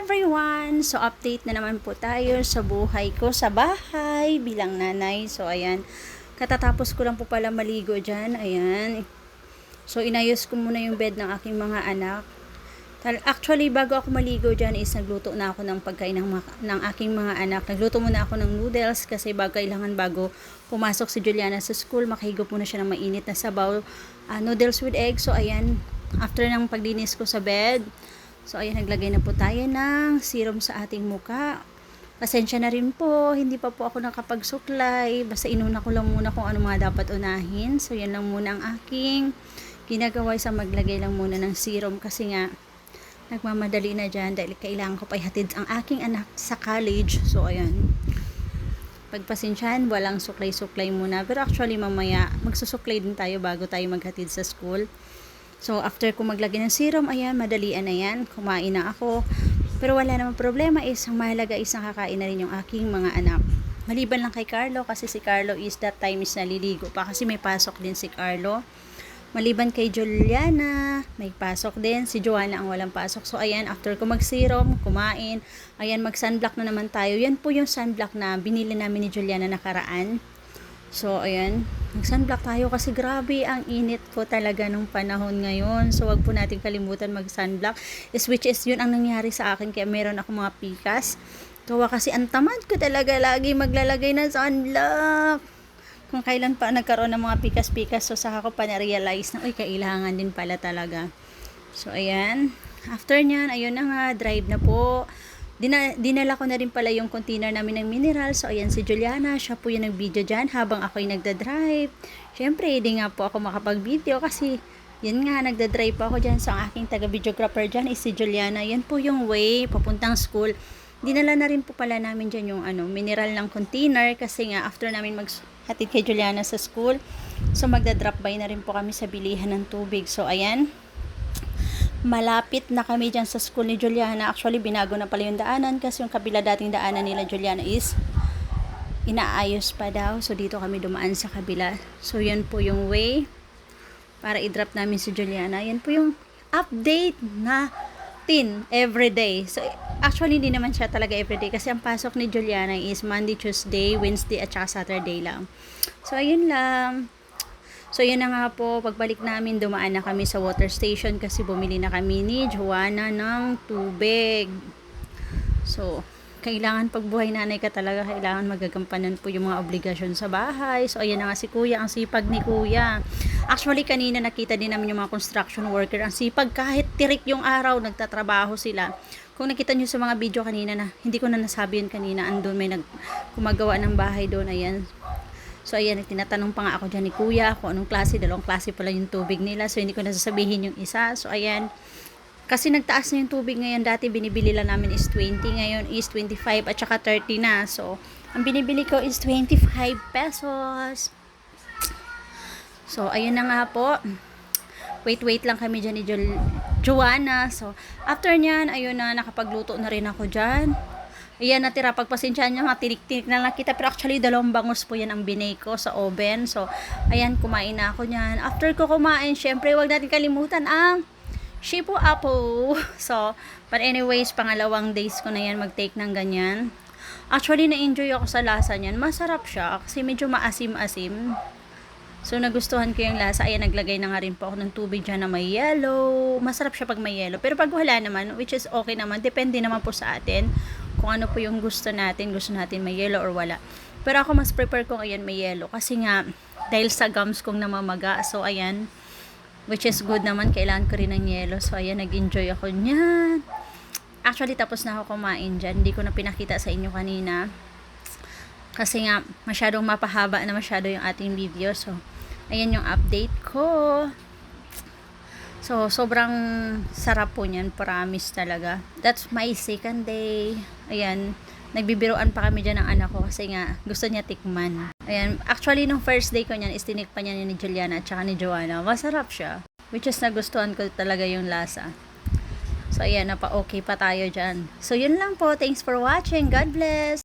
everyone! So, update na naman po tayo sa buhay ko sa bahay bilang nanay. So, ayan. Katatapos ko lang po pala maligo dyan. Ayan. So, inayos ko muna yung bed ng aking mga anak. Actually, bago ako maligo dyan is nagluto na ako ng pagkain ng aking mga anak. Nagluto muna ako ng noodles kasi kailangan bago pumasok si Juliana sa school, makahigop muna siya ng mainit na sabaw. Noodles with egg. So, ayan. After ng paglinis ko sa bed, so, ayan, naglagay na po tayo ng serum sa ating muka. Pasensya na rin po, hindi pa po ako nakapagsuklay. Basta inuna ko lang muna kung ano mga dapat unahin. So, yan lang muna ang aking ginagawa sa maglagay lang muna ng serum. Kasi nga, nagmamadali na dyan dahil kailangan ko pa ihatid ang aking anak sa college. So, ayan. Pagpasensyahan, walang suklay-suklay muna. Pero actually, mamaya, magsusuklay din tayo bago tayo maghatid sa school. So, after ko maglagay ng serum, ayan, madalian na yan. Kumain na ako. Pero wala namang problema is, ang mahalaga is nakakain na rin yung aking mga anak. Maliban lang kay Carlo, kasi si Carlo is that time is naliligo pa. Kasi may pasok din si Carlo. Maliban kay Juliana, may pasok din. Si Joanna ang walang pasok. So, ayan, after ko mag-serum, kumain. Ayan, mag-sunblock na naman tayo. Yan po yung sunblock na binili namin ni Juliana nakaraan. So, ayan, mag-sunblock tayo kasi grabe ang init po talaga nung panahon ngayon. So, wag po natin kalimutan mag-sunblock. Which is, yun ang nangyari sa akin kaya meron ako mga pikas. Kawa kasi ang tamad ko talaga lagi maglalagay ng sunblock. Kung kailan pa nagkaroon ng mga pikas-pikas, so saka ko pa na-realize na, uy, kailangan din pala talaga. So, ayan. After nyan, ayun na nga, drive na po. Dinala ko na rin pala yung container namin ng mineral. So, ayan si Juliana. Siya po yung nag-video dyan habang ako'y nagda-drive. Siyempre, hindi nga po ako makapag-video kasi yun nga, nagda-drive po ako dyan. So, ang aking taga-videographer dyan is si Juliana. Yan po yung way papuntang school. Dinala na rin po pala namin dyan yung mineral ng container kasi nga after namin maghatid kay Juliana sa school. So, magda-drop by na rin po kami sa bilihan ng tubig. So, ayan. Malapit na kami dyan sa school ni Juliana. Actually, binago na pala yung daanan kasi yung kabila dating daanan nila Juliana is inaayos pa daw. So, dito kami dumaan sa kabila. So, yan po yung way para i-drop namin si Juliana. Yan po yung update natin everyday. So, actually, hindi naman siya talaga everyday kasi ang pasok ni Juliana is Monday, Tuesday, Wednesday, at saka Saturday lang. So, ayun lang. So, yun na nga po, pagbalik namin, dumaan na kami sa water station kasi bumili na kami ni Joanna ng tubig. So, kailangan pag buhay nanay ka talaga, kailangan magagampanan po yung mga obligasyon sa bahay. So, ayan na nga si Kuya, ang sipag ni Kuya. Actually, kanina nakita din namin yung mga construction worker. Ang sipag, kahit tirik yung araw, nagtatrabaho sila. Kung nakita nyo sa mga video kanina na, hindi ko na nasabi yun kanina, andun may gumagawa ng bahay doon, ayan. So, ayan, tinatanong pa nga ako dyan ni Kuya kung anong klase, dalawang klase pala yung tubig nila. So, hindi ko nasasabihin yung isa. So, ayan, kasi nagtaas na yung tubig ngayon. Dati, binibili lang namin is 20. Ngayon is 25 at saka 30 na. So, ang binibili ko is 25 pesos. So, ayun na nga po. Wait lang kami dyan ni Joanna. So, after nyan, ayun na, nakapagluto na rin ako dyan. Ayan, natira, pagpasensyahan nyo nga, tinik-tinik na lang kita. Pero actually, 2 bangus po yan ang binay ko sa oven. So, ayan, kumain na ako nyan. After ko kumain, syempre, wag natin kalimutan ang Shibu Apple. So, but anyways, pangalawang days ko na yan mag-take ng ganyan. Actually, na-enjoy ako sa lasa niyan. Masarap siya kasi medyo maasim-asim. So, nagustuhan ko yung lasa. Ayan, naglagay na nga rin po ako ng tubig dyan na may yellow. Masarap siya pag may yellow. Pero pag wala naman, which is okay naman, depende naman po sa atin kung ano po yung gusto natin may yellow or wala. Pero ako mas prefer kung ayan may yellow. Kasi nga, dahil sa gums kong namamaga. So, ayan, which is good naman. Kailangan ko rin ng yellow. So, ayan, nag-enjoy ako niyan. Actually, tapos na ako kumain dyan. Hindi ko na pinakita sa inyo kanina. Kasi nga, masyadong mapahaba na masyado yung ating video. So, ayan yung update ko. So, sobrang sarap po niyan. Promise talaga. That's my second day. Ayan. Nagbibiroan pa kami dyan ng anak ko kasi nga gusto niya tikman. Ayan. Actually, nung first day ko niyan, tinikpan niya ni Juliana at saka ni Joanna. Masarap siya. Which is nagustuhan ko talaga yung lasa. So, ayan. Okay pa tayo dyan. So, yun lang po. Thanks for watching. God bless.